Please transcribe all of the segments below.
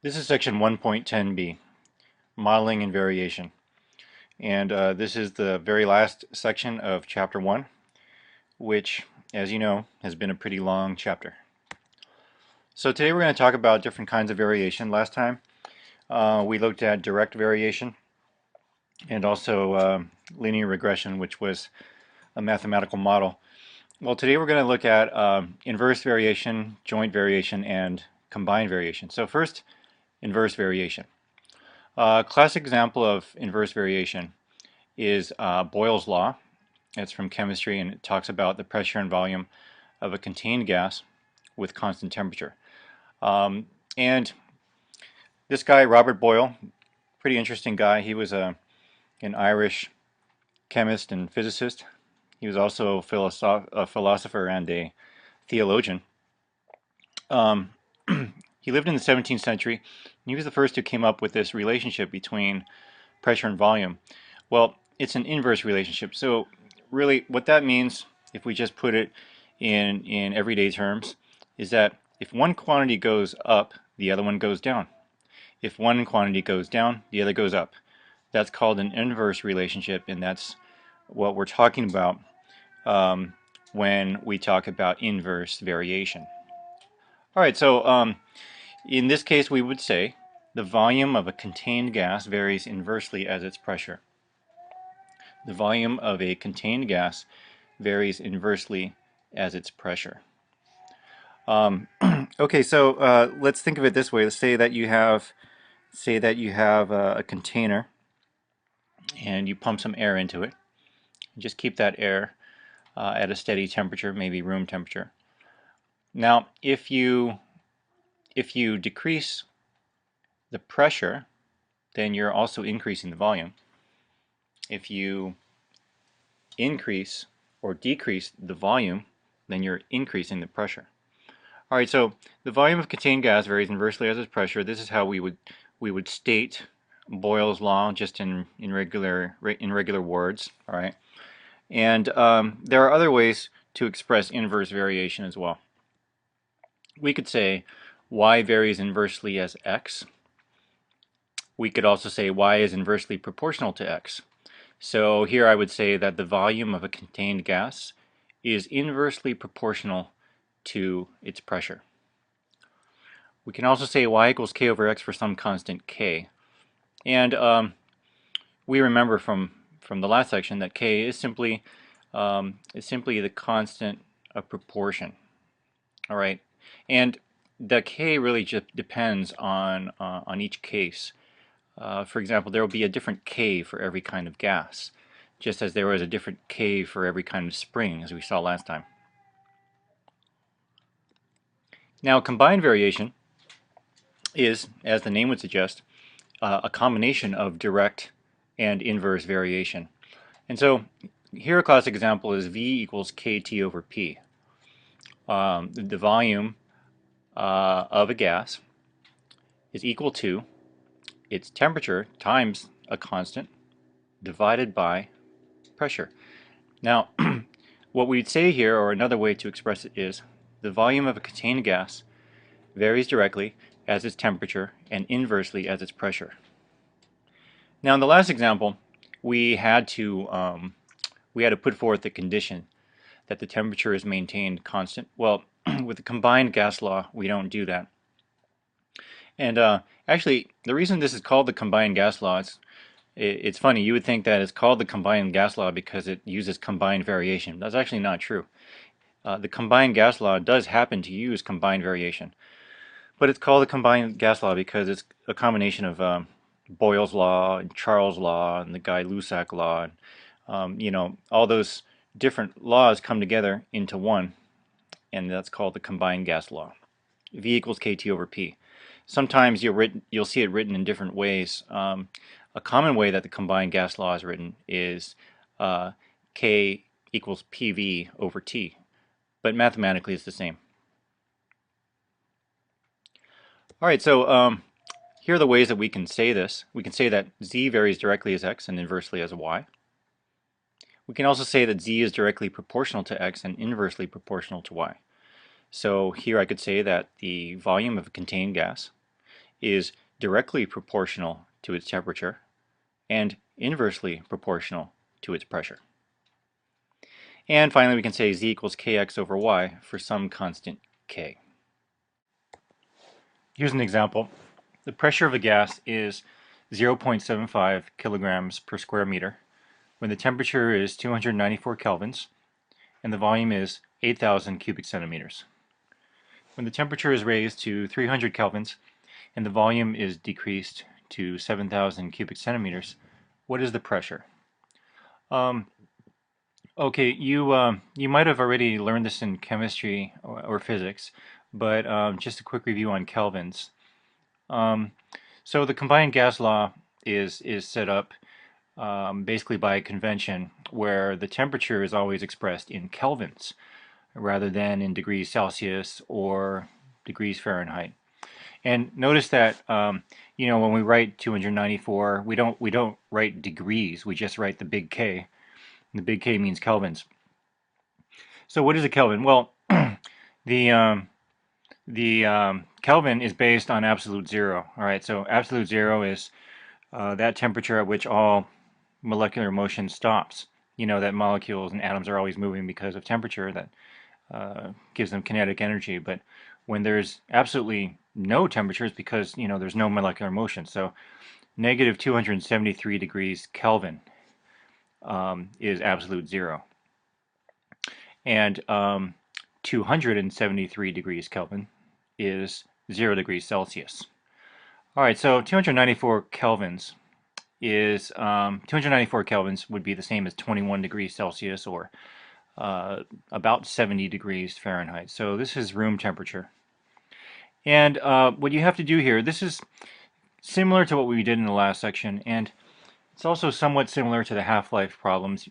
This is section 1.10b, modeling and variation. And this is the very last section of chapter 1, which, as you know, has been a pretty long chapter. So today we're going to talk about different kinds of variation. Last time we looked at direct variation and also linear regression, which was a mathematical model. Well, today we're going to look at inverse variation, joint variation, and combined variation. So first, inverse variation. A classic example of inverse variation is Boyle's law. It's from chemistry, and it talks about the pressure and volume of a contained gas with constant temperature. And this guy, Robert Boyle, pretty interesting guy. He was an Irish chemist and physicist. He was also a philosopher and a theologian. Um, he lived in the 17th century, and he was the first who came up with this relationship between pressure and volume. Well, it's an inverse relationship. So really what that means, if we just put it in everyday terms, is that if one quantity goes up, the other one goes down. If one quantity goes down, the other goes up. That's called an inverse relationship, and that's what we're talking about when we talk about inverse variation. All right, so in this case we would say the volume of a contained gas varies inversely as its pressure. The volume of a contained gas varies inversely as its pressure. Okay, so let's think of it this way. Let's say that you have, a container and you pump some air into it. Just keep that air at a steady temperature, maybe room temperature. Now, if you decrease the pressure, then you're also increasing the volume. If you increase or decrease the volume, then you're increasing the pressure. All right, so the volume of contained gas varies inversely as its pressure. This is how we would state Boyle's law, just in regular words. All right, and there are other ways to express inverse variation as well. We could say y varies inversely as x. We could also say y is inversely proportional to x. So here I would say that the volume of a contained gas is inversely proportional to its pressure. We can also say y equals k over x for some constant k. And we remember from the last section that k is simply the constant of proportion. All right, and the k really just depends on each case. For example, there will be a different k for every kind of gas, just as there was a different k for every kind of spring, as we saw last time. Now, combined variation is, as the name would suggest, a combination of direct and inverse variation. And so here a classic example is V equals kT over P. The volume of a gas is equal to its temperature times a constant divided by pressure. Now, what we'd say here, or another way to express it, is the volume of a contained gas varies directly as its temperature and inversely as its pressure. Now, in the last example, we had to put forth the condition that the temperature is maintained constant. Well, with the combined gas law, we don't do that. And actually, the reason this is called the combined gas law is it's funny. You would think that it's called the combined gas law because it uses combined variation. That's actually not true. The combined gas law does happen to use combined variation, but it's called the combined gas law because it's a combination of Boyle's law and Charles' law and the Guy-Lussac law. And, all those different laws come together into one, and that's called the combined gas law. V equals kT over P. Sometimes you'll see it written in different ways. A common way that the combined gas law is written is K equals PV over T, but mathematically it's the same. All right, so here are the ways that we can say this. We can say that Z varies directly as X and inversely as Y. We can also say that Z is directly proportional to X and inversely proportional to Y. So here I could say that the volume of a contained gas is directly proportional to its temperature and inversely proportional to its pressure. And finally, we can say z equals kx over y for some constant k. Here's an example. The pressure of a gas is 0.75 kilograms per square meter when the temperature is 294 kelvins and the volume is 8,000 cubic centimeters. When the temperature is raised to 300 kelvins and the volume is decreased to 7,000 cubic centimeters, what is the pressure? Okay, you might have already learned this in chemistry or physics, but just a quick review on kelvins. So the combined gas law is set up basically by convention, where the temperature is always expressed in kelvins rather than in degrees Celsius or degrees Fahrenheit. And notice that when we write 294, we don't write degrees. We just write the big K. And the big K means kelvins. So what is a Kelvin? Well, the Kelvin is based on absolute zero. All right, so absolute zero is that temperature at which all molecular motion stops. You know that molecules and atoms are always moving because of temperature that gives them kinetic energy. But when there's absolutely no temperature, it's because there's no molecular motion. So negative 273 degrees Kelvin is absolute zero. And 273 degrees Kelvin is 0 degrees Celsius. All right, so 294 kelvins is 294 kelvins would be the same as 21 degrees Celsius or about 70 degrees Fahrenheit. So this is room temperature. And what you have to do here, this is similar to what we did in the last section, and it's also somewhat similar to the half-life problems.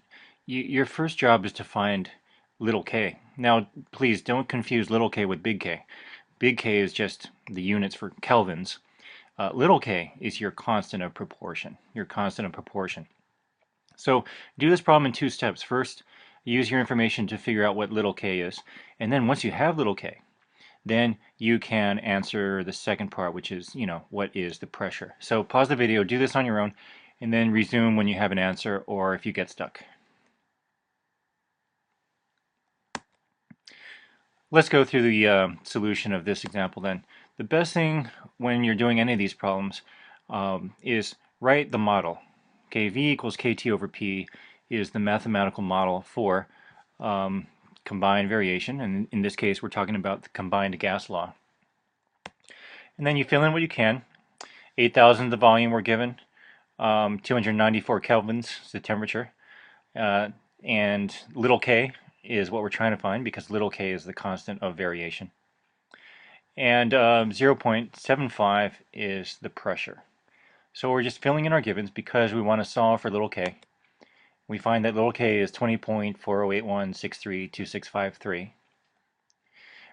Your first job is to find little k. Now, please don't confuse little k with big K. Big K is just the units for kelvins. Little k is your constant of proportion. So do this problem in 2 steps. First, use your information to figure out what little k is. And then once you have little k, then you can answer the second part, which is, what is the pressure? So pause the video, do this on your own, and then resume when you have an answer or if you get stuck. Let's go through the solution of this example then. The best thing when you're doing any of these problems is write the model. Okay, V equals KT over P is the mathematical model for combined variation, and in this case we're talking about the combined gas law. And then you fill in what you can. 8,000 the volume we're given, 294 kelvins is the temperature, and little k is what we're trying to find because little k is the constant of variation. And 0.75 is the pressure. So we're just filling in our givens because we want to solve for little k. We find that little k is 20.4081632653.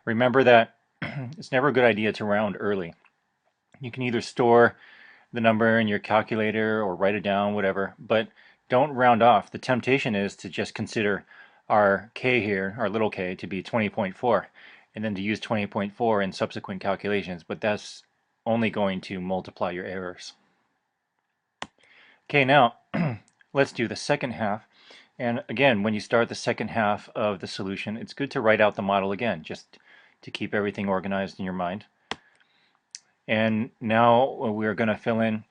Remember that it's never a good idea to round early. You can either store the number in your calculator or write it down, whatever, but don't round off. The temptation is to just consider our k here, our little k, to be 20.4 and then to use 20.4 in subsequent calculations, but that's only going to multiply your errors. Okay, now let's do the second half. And again, when you start the second half of the solution, it's good to write out the model again, just to keep everything organized in your mind. And now we're going to fill in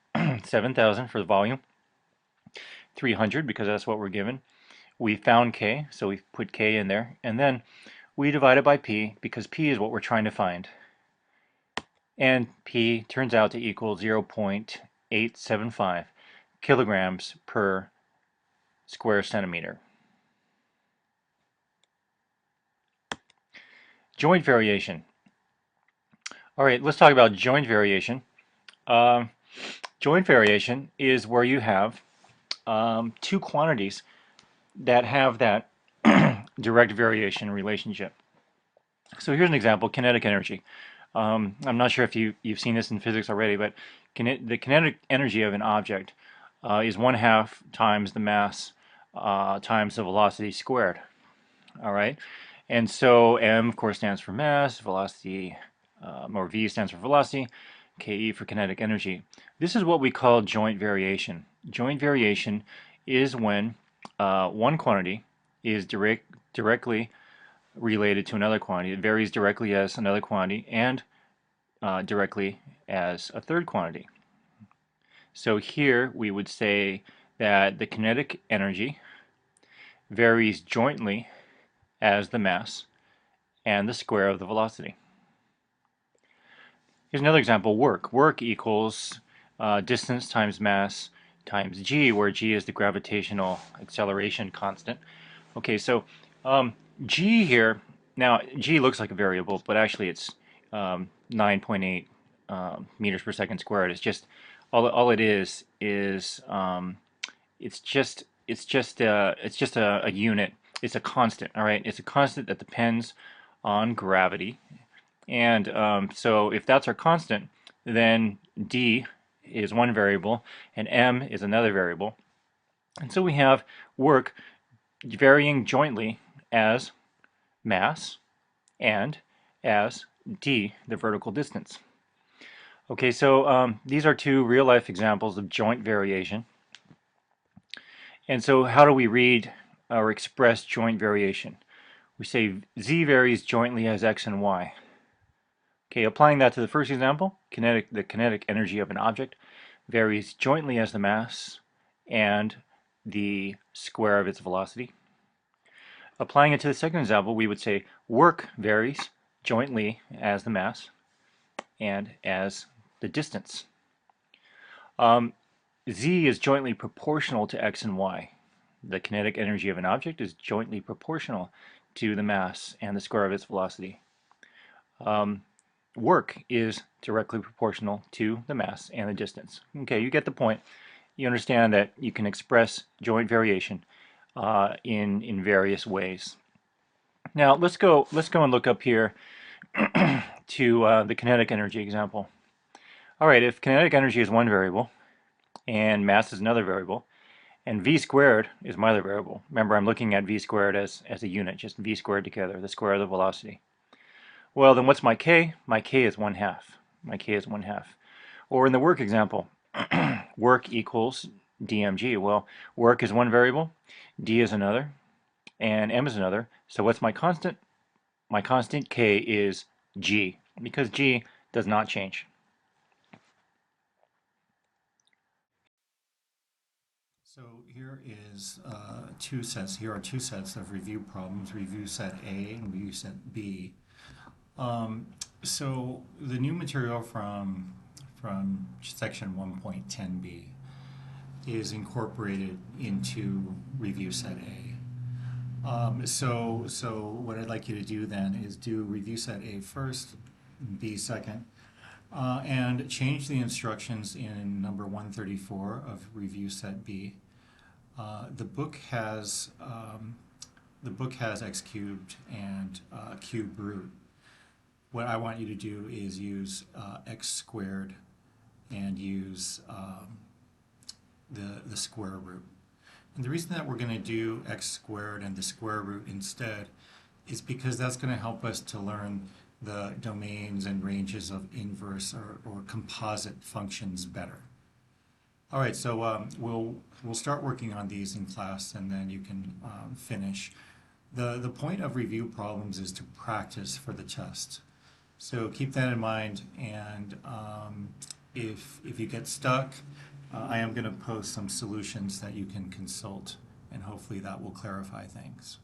7,000 for the volume, 300 because that's what we're given. We found k, so we put k in there, and then we divide it by p because p is what we're trying to find. And p turns out to equal 0.875 kilograms per square centimeter. Joint variation. All right, let's talk about joint variation. Joint variation is where you have two quantities that have that direct variation relationship. So here's an example, kinetic energy. I'm not sure if you've seen this in physics already, but the kinetic energy of an object is 1/2 times the mass times the velocity squared. All right, and so m of course stands for mass, velocity, or v stands for velocity. Ke for kinetic energy. This is what we call joint variation. Joint variation is when one quantity is directly related to another quantity. It varies directly as another quantity and directly as a third quantity. So here we would say that the kinetic energy varies jointly as the mass and the square of the velocity. Here's another example, work. Work equals distance times mass times g, where g is the gravitational acceleration constant. Okay, so g here, now g looks like a variable, but actually it's 9.8 meters per second squared. It's just, all it is it's just a unit. It's a constant, all right? It's a constant that depends on gravity. And so if that's our constant, then d is one variable and m is another variable. And so we have work varying jointly as mass and as d, the vertical distance. Okay, so these are two real-life examples of joint variation. And so how do we read or express joint variation? We say z varies jointly as x and y. Okay, applying that to the first example, the kinetic energy of an object varies jointly as the mass and the square of its velocity. Applying it to the second example, we would say work varies jointly as the mass and as the distance. Z is jointly proportional to x and y. The kinetic energy of an object is jointly proportional to the mass and the square of its velocity. Work is directly proportional to the mass and the distance. Okay, you get the point. You understand that you can express joint variation in various ways. Now let's go and look up here to the kinetic energy example. All right, if kinetic energy is one variable and mass is another variable, and v squared is my other variable. Remember, I'm looking at v squared as a unit, just v squared together, the square of the velocity. Well, then what's my k? My k is 1/2. My k is 1/2. Or in the work example, work equals dmg. Well, work is one variable, d is another, and m is another. So what's my constant? My constant k is g, because g does not change. So here is two sets. Here are two sets of review problems: review set A and review set B. So the new material from section 1.10b is incorporated into review set A. So what I'd like you to do then is do review set A first, B second, and change the instructions in number 134 of review set B. The book has x cubed and cube root. What I want you to do is use x squared and use the square root. And the reason that we're going to do x squared and the square root instead is because that's going to help us to learn the domains and ranges of inverse or composite functions better. All right, so we'll start working on these in class, and then you can finish. The point of review problems is to practice for the test. So keep that in mind, and if you get stuck, I am going to post some solutions that you can consult, and hopefully that will clarify things.